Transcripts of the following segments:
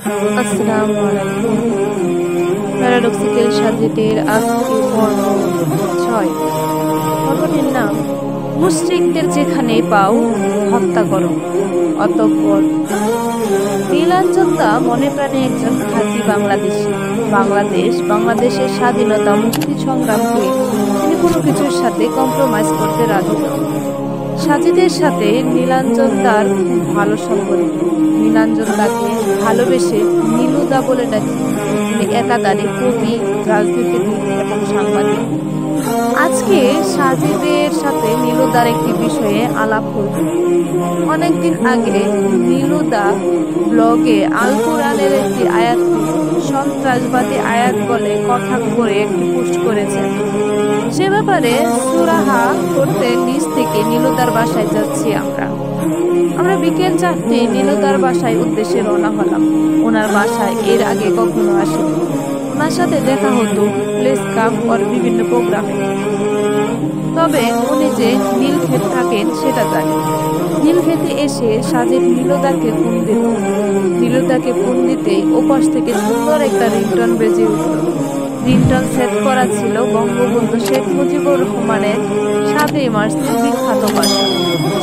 আসসালামু আলাইকুম। প্যারাডক্সিক্যাল সাজিদের আজকে পর্ব ৬। পর্বটির নাম মুশরিকদের যেখানে পাও হত্যা করো। অতঃপর নীলাঞ্জনদা মনে প্রাণে একজন খাঁটি বাংলাদেশী। বাংলাদেশের স্বাধীনতা মুক্তি সংগ্রামকে তিনি কোনো কিছুর সাথে কম্প্রোমাইজ করতে রাজি নন। সাজিদের সাথে নীলাঞ্জনদার খুব ভালো সম্পর্ক। নীলাঞ্জনদাকে ভালোবেসে নীলুদা বলে ডাকি। তিনি একাধারে কবি, রাজনীতিবিদ এবং সাংবাদিক। আজকে সাজিদের সাথে নীলুদার একটি বিষয়ে আলাপ করব। অনেকদিন আগে নীলুদা ব্লগে আল কোরআনের একটি আয়াতকে সন্ত্রাসবাদী আয়াত বলে কথা করে একটি পোস্ট করেছেন। সে ব্যাপারে সুরাহা করতে নিজ থেকে নীলুদার বাসায় যাচ্ছি আমরা বিকেল 4টে নীলুদার বাসায় উদ্দেশ্যে রওনা হলাম। ওনার বাসায় এর আগে কখনো আসেনি। ওনার সাথে দেখা হতো প্লেস কাপ আর বিভিন্ন প্রোগ্রামে। তবে উনি যে নীলক্ষেত থাকেন সেটা জানি। নীলক্ষেতে এসে সাজিদ নীলুদাকে ফোন দিল। নীলুদাকে ফোন দিতেই ওপাশ থেকে সুন্দর একটা রিংটন বেজে উঠল। রিংটন সেট করা ছিল বঙ্গবন্ধু শেখ মুজিবুর রহমানের ৭ই মার্চের বিখ্যাত ভাষণ।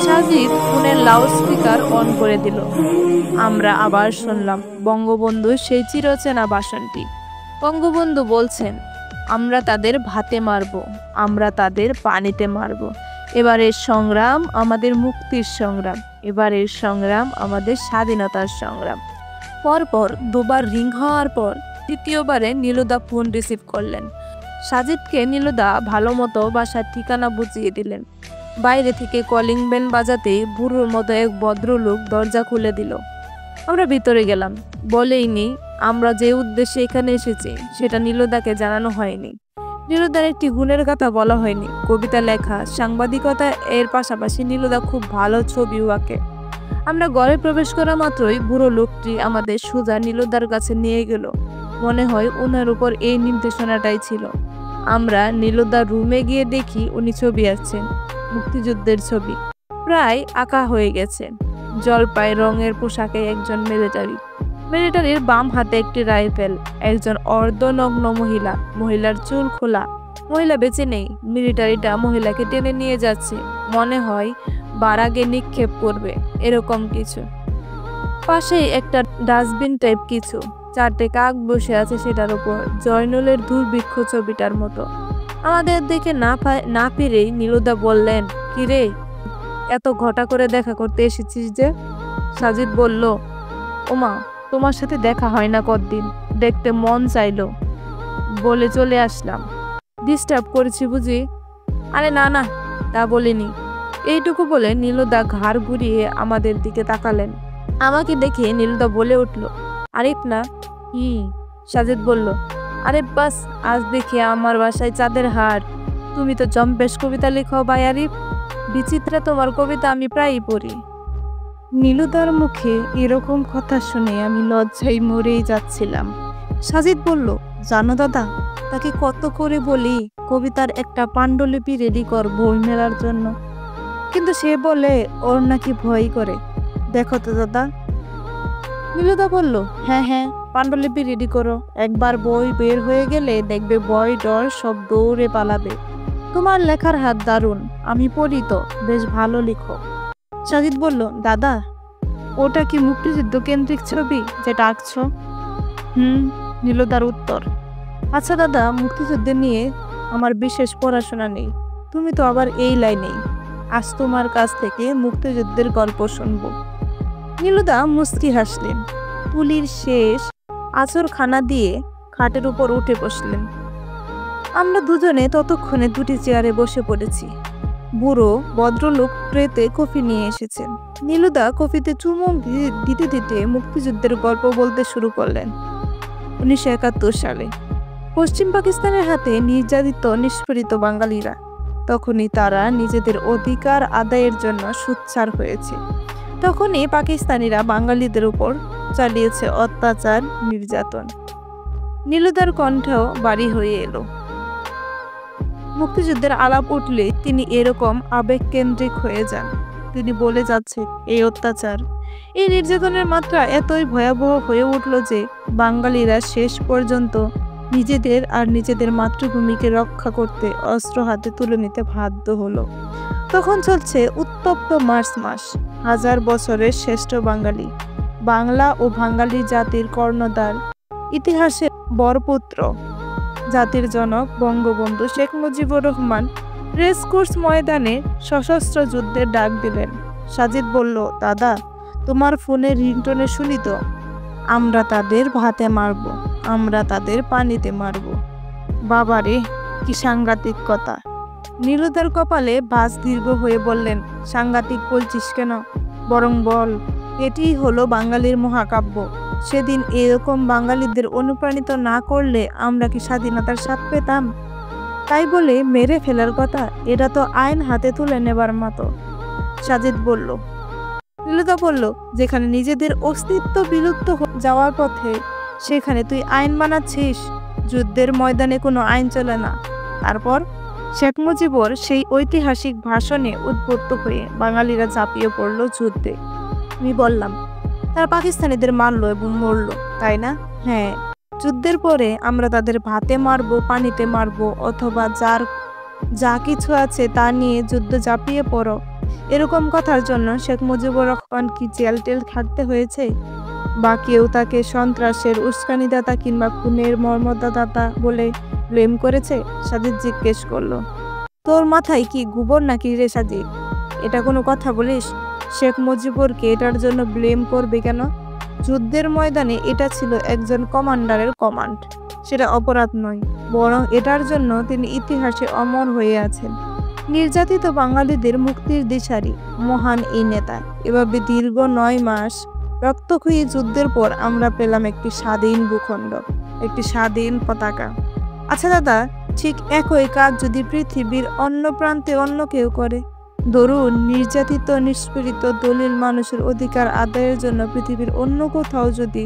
সাজিদ ফোনের লাউড স্পিকার অন করে দিল। আমরা আবার শুনলাম বঙ্গবন্ধুর সেই চিরচেনা ভাষণটি। বঙ্গবন্ধু বলছেন, আমরা তাদের ভাতে মারব, আমরা তাদের পানিতে মারব। এবারের সংগ্রাম আমাদের মুক্তির সংগ্রাম, এবারের সংগ্রাম আমাদের স্বাধীনতার সংগ্রাম। পরপর দুবার রিং হওয়ার পর তৃতীয়বারে নীলুদা ফোন রিসিভ করলেন। সাজিদকে নীলুদা ভালো মতো বাসার ঠিকানা বুঝিয়ে দিলেন। বাইরে থেকে কলিং বেল বাজাতেই বুড়োর মতো এক ভদ্রলোক দরজা খুলে দিল। আমরা ভিতরে গেলাম। বলেইনি আমরা যে উদ্দেশ্যে এখানে এসেছি সেটা নীলুদাকে জানানো হয়নি। নীলুদার একটি গুণের কথা বলা হয়নি। কবিতা লেখা, সাংবাদিকতা, এর পাশাপাশি নীলুদা খুব ভালো ছবিও আঁকে। আমরা ঘরে প্রবেশ করা মাত্রই বুড়ো লোকটি আমাদের সোজা নীলুদার কাছে নিয়ে গেল। মনে হয় ওনার উপর এই নির্দেশনাটাই ছিল। আমরা নীলুদার রুমে গিয়ে দেখি উনি ছবি আঁকছেন, মুক্তিযুদ্ধের ছবি। প্রায় আঁকা হয়ে গেছে। জলপাই রঙের পোশাকে একজন মিলিটারির বাম হাতে একটি রাইফেল। একজন অর্ধনগ্ন মহিলার চুল খোলা। মহিলা বেঁচে নেই। মিলিটারিটা মহিলাকে টেনে নিয়ে যাচ্ছে, মনে হয় বারাগে নিক্ষেপ করবে, এরকম কিছু। পাশে একটা ডাস্টবিন টাইপ কিছু। 4টে কাক বসে আছে সেটার উপর, জয়নুলের দুর্ভিক্ষ ছবিটার মতো। আমাদের দেখে না ফিরেই নীলুদা বললেন, কিরে, এত ঘটা করে দেখা করতে এসেছিস যে? সাজিদ বলল, ওমা, তোমার সাথে দেখা হয় না কতদিন, দেখতে মন চাইলো বলে চলে আসলাম। ডিস্টার্ব করেছি বুঝি? আরে না, তা বলিনি। এইটুকু বলে নীলুদা ঘাড় ঘুরিয়ে আমাদের দিকে তাকালেন। আমাকে দেখে নীলুদা বলে উঠল, আরিফ না? সাজিদ বলল, আরে বাস, আজ দেখি আমার বাসায় চাঁদের হাট। তুমি তো জম্পেশ কবিতা লেখো ভাই আরিফ। বিচিত্রা তোমার কবিতা আমি প্রায়ই পড়ি। নীলুদার মুখে এরকম কথা শুনে আমি লজ্জায় মরেই যাচ্ছিলাম। সাজিদ বলল, জানো দাদা, তাকে কত করে বলি কবিতার একটা পাণ্ডুলিপি রেডি কর বই মেলার জন্য, কিন্তু সে বলে ওর নাকি ভয় করে। দেখো তো দাদা। নীলুদা বলল, হ্যাঁ, পাণ্ডুলিপি রেডি করো। একবার বই বের হয়ে গেলে দেখবে বই ডর সব দৌড়ে পালাবে। তোমার লেখার হাত দারুণ, আমি পড়ি তো, বেশ ভালো লিখো। সাজিদ বলল, দাদা, ওটা কি মুক্তিযুদ্ধ কেন্দ্রিক ছবি যেটা আঁকছ? নীলুদার উত্তর। আচ্ছা দাদা, মুক্তিযুদ্ধ নিয়ে আমার বিশেষ পড়াশোনা নেই। তুমি তো আবার এই লাইনেই। আজ তোমার কাছ থেকে মুক্তিযুদ্ধের গল্প শুনবো। নীলুদা মুচকি হাসলেন। তুলির শেষ আঁচড়খানা দিয়ে খাটের উপর উঠে বসলেন। আমরা দুজনে ততক্ষণে 2টি চেয়ারে বসে পড়েছি। বুড়ো ভদ্রলোক ট্রেতে কফি নিয়ে এসেছেন। নীলুদা কফিতে চুমুক দিতে দিতে মুক্তিযুদ্ধের গল্প বলতে শুরু করলেন। 1971 সালে পশ্চিম পাকিস্তানের হাতে নির্যাতিত নিষ্পীড়িত বাঙালিরা, তখনই তারা নিজেদের অধিকার আদায়ের জন্য সোচ্চার হয়েছে। তখনই পাকিস্তানিরা বাঙালিদের উপর চালিয়েছে অত্যাচার, নির্যাতন। নীলুদার কণ্ঠ বাড়ি হয়ে এলো। মুক্তিযুদ্ধের আলাপ উঠলে তিনি এরকম আবেগকেন্দ্রিক হয়ে যান। তিনি বলে যাচ্ছেন, এই অত্যাচার, এই নির্যাতনের মাত্রা এতই ভয়াবহ হয়ে উঠল যে বাঙালিরা শেষ পর্যন্ত নিজেদের আর নিজেদের মাতৃভূমিকে রক্ষা করতে অস্ত্র হাতে তুলে নিতে বাধ্য হলো। তখন চলছে উত্তপ্ত মার্চ মাস। 1000 বছরের শ্রেষ্ঠ বাঙালি, বাংলা ও বাঙালি জাতির কর্ণধার, ইতিহাসের বরপুত্র, জাতির জনক বঙ্গবন্ধু শেখ মুজিবুর রহমান রেসকোর্স ময়দানে সশস্ত্র যুদ্ধের ডাক দিলেন। সাজিদ বলল, দাদা, তোমার ফোনের রিংটোনে শুনি তো, আমরা তাদের ভাতে মারব, আমরা তাদের পানিতে মারব। বাবারে, কি সাংঘাতিক কথা। নীলুদার কপালে বাস দীর্ঘ হয়ে বললেন, সাংঘাতিক বলছিস কেন? বরং বল, এটিই হলো বাঙালির মহাকাব্য। সেদিন এরকম বাঙালিদের অনুপ্রাণিত না করলে আমরা কি স্বাধীনতার স্বাদ পেতাম? তাই বলে মেরে ফেলার কথা? এটা তো আইন হাতে তুলে নেবার মতো। সাজিদ বলল। নীলুদা বলল, যেখানে নিজেদের অস্তিত্ব বিলুপ্ত যাওয়ার পথে সেখানে তুই আইন বানাচ্ছিস? যুদ্ধের ময়দানে কোনো আইন চলে না। তারপর শেখ মুজিবুর সেই ঐতিহাসিক ভাষণে উদ্বুদ্ধ হয়ে বাঙালিরা ঝাঁপিয়ে পড়ল যুদ্ধে। আমি বললাম, তারা পাকিস্তানিদের মারলো এবং মরল, তাই না? হ্যাঁ, যুদ্ধের পরে আমরা তাদের ভাতে মারবো, পানিতে মারবো, অথবা যা কিছু আছে তা নিয়ে যুদ্ধ ঝাঁপিয়ে পড়ো, এরকম কথার জন্য শেখ মুজিবুর রহমান কি জেল টেল খাটতে হয়েছে? বা কেউ তাকে সন্ত্রাসের উস্কানিদাতা কিংবা খুনের মর্মদাতা বলে ব্লেম করেছে? সাজিদ জিজ্ঞেস করলো। তোর মাথায় কি গোবর নাকি রে সাজিদ? এটা কোনো কথা বলিস? শেখ মুজিবুরকে এটার জন্য ব্লেম করবে কেন? যুদ্ধের ময়দানে এটা ছিল একজন কমান্ডারের কমান্ড, সেটা অপরাধ নয়, বরং এটার জন্য তিনি ইতিহাসে অমর হয়ে আছেন। নির্যাতিত বাঙালিদের মুক্তির দিশারি মহান এই নেতা। এভাবে দীর্ঘ 9 মাস রক্তক্ষয়ী যুদ্ধের পর আমরা পেলাম একটি স্বাধীন ভূখণ্ড, একটি স্বাধীন পতাকা। আচ্ছা দাদা, ঠিক একই কাজ যদি পৃথিবীর অন্য প্রান্তে অন্য কেউ করে, ধরুন নির্যাতিত নিষ্পীড়িত দলিল মানুষের অধিকার আদায়ের জন্য পৃথিবীর অন্য কোথাও যদি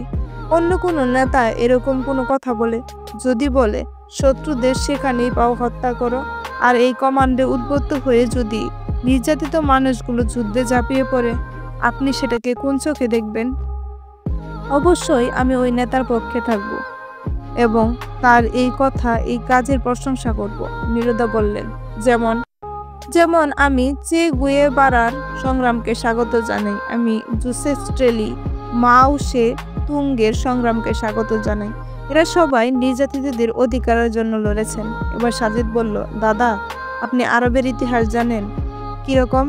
অন্য কোনো নেতা এরকম কোনো কথা বলে, যদি বলে শত্রুদের সেখানেই পাও হত্যা করো, আর এই কমান্ডে উদ্বুদ্ধ হয়ে যদি নির্যাতিত মানুষগুলো যুদ্ধে ঝাঁপিয়ে পড়ে, আপনি সেটাকে কোন চোখে দেখবেন? অবশ্যই আমি ওই নেতার পক্ষে থাকব এবং তার এই কথা, এই কাজের প্রশংসা করব। নীলুদা বললেন, যেমন আমি চে গুয়েভারার সংগ্রামকে স্বাগত জানাই, আমি জোসেফ স্ট্রেলি, মাও সে তুঙ্গের সংগ্রামকে স্বাগত জানাই। এরা সবাই নির্যাতিতদের অধিকারের জন্য লড়েছেন। এবার সাজিদ বলল, দাদা, আপনি আরবের ইতিহাস জানেন? কিরকম?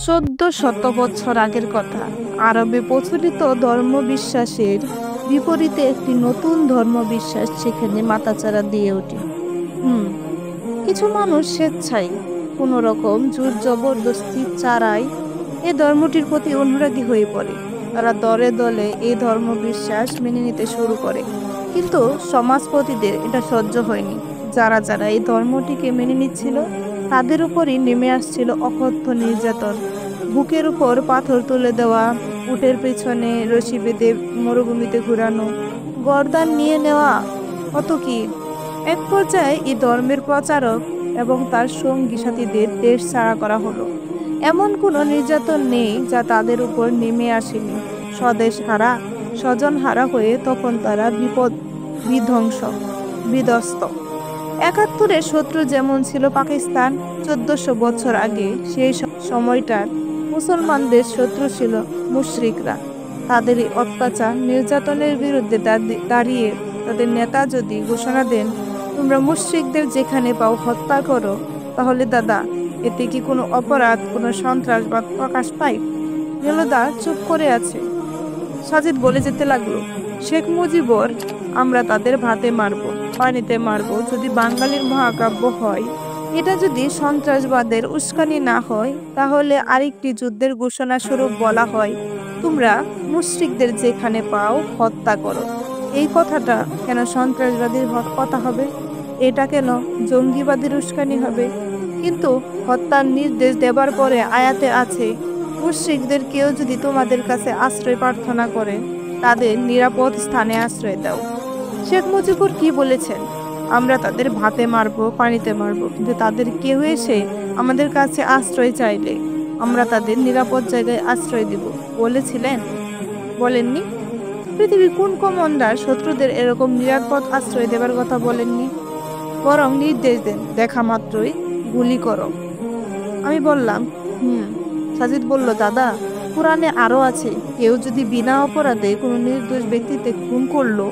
1400 বছর আগের কথা। আরবে প্রচলিত ধর্মবিশ্বাসের বিপরীতে একটি নতুন ধর্মবিশ্বাস সেখানে মাথাচাড়া দিয়ে ওঠে। কিছু মানুষ স্বেচ্ছায়, কোনো রকম জোর জবরদস্তি ছাড়াই এই ধর্মটির প্রতি অনুরাগী হয়ে পড়ে। তারা দলে দলে এই ধর্মবিশ্বাস মেনে নিতে শুরু করে। কিন্তু সমাজপতিদের এটা সহ্য হয়নি। যারা এই ধর্মটিকে মেনে নিচ্ছিল তাদের উপরই নেমে আসছিল অকথ্য নির্যাতন। বুকের উপর পাথর তুলে দেওয়া, উটের পেছনে রশি বেঁধে মরুভূমিতে ঘুরানো, গর্দান নিয়ে নেওয়া, কত কি। এক পর্যায়ে এই ধর্মের প্রচারক এবং তার সঙ্গী সাথীদের দেশ ছাড়া করা হলো। এমন কোনো নির্যাতন নেই যা তাদের উপর নেমে আসেনি। স্বদেশ হারা, স্বজন হারা হয়ে তখন তারা বিধ্বস্ত। 71-এর শত্রু যেমন ছিল পাকিস্তান 1400 বছর আগে, সেই সময়টার মুসলমানদের শত্রু ছিল মুশরিকরা। তাদের এই অত্যাচার নির্যাতনের বিরুদ্ধে দাঁড়িয়ে তাদের নেতা যদি ঘোষণা দেন, তোমরা মুশরিকদের যেখানে পাও হত্যা করো, তাহলে দাদা, এতে কি কোনো অপরাধ, কোনো সন্ত্রাসবাদ প্রকাশ পায়? নীলুদা চুপ করে আছে। সাজিদ বলে যেতে লাগলো, শেখ মুজিবুর, আমরা তাদের ভাতে মারবো, পানিতে মারবো যদি বাঙালির মহাকাব্য হয়, এটা যদি সন্ত্রাসবাদের উস্কানি না হয়, তাহলে আরেকটি যুদ্ধের ঘোষণা স্বরূপ বলা হয়, তোমরা মুশরিকদের যেখানে পাও হত্যা করো। এই কথাটা কেন সন্ত্রাসবাদীর কথা হবে? এটা কেন জঙ্গিবাদীর উস্কানি হবে? কিন্তু হত্যার নির্দেশ দেবার পরে আয়াতে আছে, মুশরিকদের কেউ যদি তোমাদের কাছে আশ্রয় প্রার্থনা করে, তাদের নিরাপদ স্থানে আশ্রয় দাও। শেখ মুজিবুর কি বলেছেন? আমরা তাদের ভাতে মারবো, পানিতে মারবো, কিন্তু তাদের কেউ এসে আমাদের কাছে আশ্রয় চাইলে আমরা তাদের নিরাপদ জায়গায় আশ্রয় দিব বলেছিলেন? বলেননি? পৃথিবীর কোন কমান্ডার শত্রুদের এরকম নিরাপদ আশ্রয় দেবার কথা বলেননি? বরং নির্দেশ দেন দেখা মাত্রই গুলি করো। আমি বললাম, সাজিদ বলল, দাদা, কোরআনে আরো আছে, কেউ যদি বিনা অপরাধে কোনো নির্দোষ ব্যক্তিতে খুন করলো,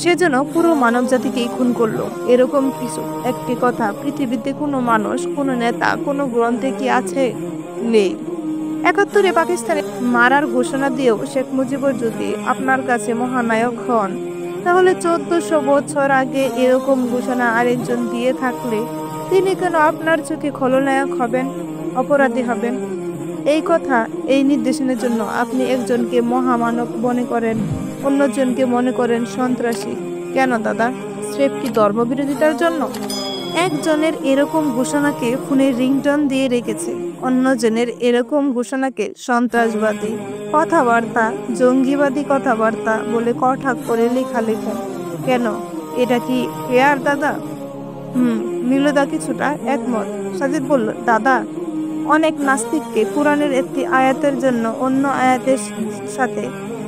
সেজন্য পুরো মানব জাতিকেই খুন করলো। এরকম কিছু একটি কথা পৃথিবীতে কোনো মানুষ, কোনো নেতা, কোনো গ্রন্থে কি আছে? নেই। ৭১-এ পাকিস্তানে মারার ঘোষণা দিয়েও শেখ মুজিবুর যদি আপনার কাছে মহানায়ক হন, তাহলে ১৪০০ বছর আগে এরকম ঘোষণা আরেকজন দিয়ে থাকলে তিনি কেন আপনার চোখে খলনায়ক হবেন, অপরাধী হবেন? এই কথা, এই নির্দেশনের জন্য আপনি একজনকে মহামানব মনে করেন, অন্যজনকে মনে করেন সন্ত্রাসী। কেন দাদা? স্রেফ কি ধর্মবিরোধিতার জন্য? একজনের এরকম ঘোষণাকে ফোনের রিংটোন দিয়ে রেখেছে, অন্যজনের এরকম ঘোষণাকে সন্ত্রাসবাদী কথাবার্তা, জঙ্গিবাদী কথাবার্তা বলে কটাক্ষ করে লেখালেখেন। কেন? এটা কি ফেয়ার দাদা? নীলদা কিছুটা একমত। সাজিদ বলল, দাদা, অনেক নাস্তিককে কোরআনের একটি আয়াতের জন্য অন্য আয়াতের সাথে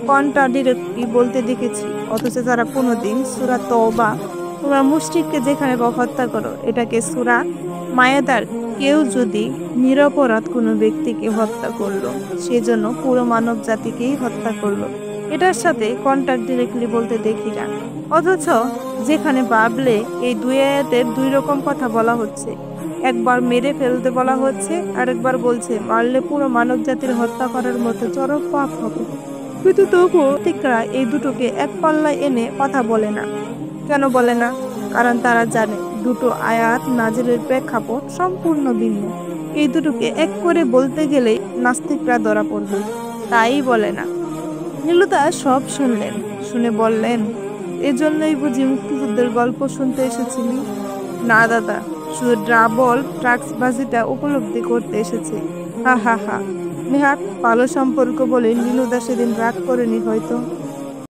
কন্ট্রাডিক্টরি বলতে দেখেছি, অথচ তারা কোনোদিন সূরা তওবা, তোমরা মুশরিককে যেখানে হত্যা করো, এটাকে সূরা মায়েদার কেউ যদি নিরপরাধ কোনো ব্যক্তিকে হত্যা করলো, সেজন্য পুরো মানব জাতিকেই হত্যা করলো, এটার সাথে কন্ট্রাডিক্টরি বলতে দেখি না। অথচ যেখানে ভাবলে এই দুই আয়াতের দুই রকম কথা বলা হচ্ছে, একবার মেরে ফেলতে বলা হচ্ছে, আরেকবার বলছে মারলে পুরো মানব জাতির হত্যা করার মতো চরম পাপ হবে, কিন্তু তবুও ঠিকরা এই দুটোকে এক পাল্লায় এনে কথা বলে না। কেন বলে না? কারণ তারা জানে দুটো আয়াত নাজিলের প্রেক্ষাপট সম্পূর্ণ ভিন্ন। এই দুটোকে এক করে বলতে গেলে নাস্তিকরা ধরা পড়বে, তাই বলে না। নীলুদা সব শুনলেন, শুনে বললেন, এজন্যই বুঝি মুক্তিযুদ্ধের গল্প শুনতে এসেছিলি? না দাদা, শুধু ডাবল ট্রাক্সবাজিটা উপলব্ধি করতে এসেছে। হা হা হা। নেহাত ভালো সম্পর্ক বলে নীলুদা সেদিন রাগ করেনি হয়তো।